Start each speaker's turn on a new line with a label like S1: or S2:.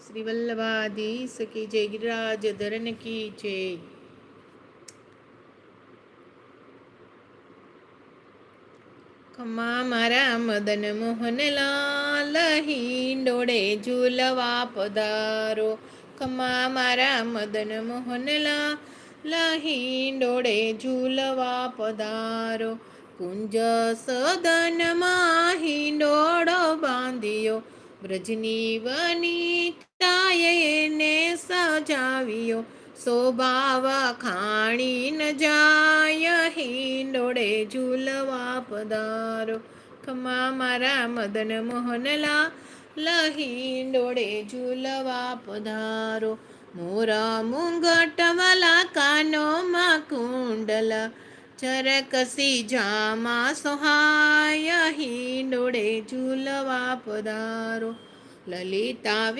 S1: શ્રી વલ્લભાધીશ કી જય, गिरिराज धरन की जय। ખમા મારા મદન મોહન લાલ, હિંડોળે ઝૂલવા પધારો। ખમા મારા મદન મોહન લાલ, હિંડોળે ઝૂલવા પધારો। કુંજ સદનમાં હિંડોળો બાંધ્યો, બ્રજની વનિતાએ એને સજાવ્યો। શોભા વખાણી ન જાય, હિંડોળે ઝૂલવા પધારો। ખમા મારા મદન મોહન લાલ, હિંડોળે ઝૂલવા પધારો। મોર મુંગટ વાલા કાનોમાં કુંડલ, ચરકસી જામા સોહાય, હિંડોળે ઝૂલવા પધારો। લલિતા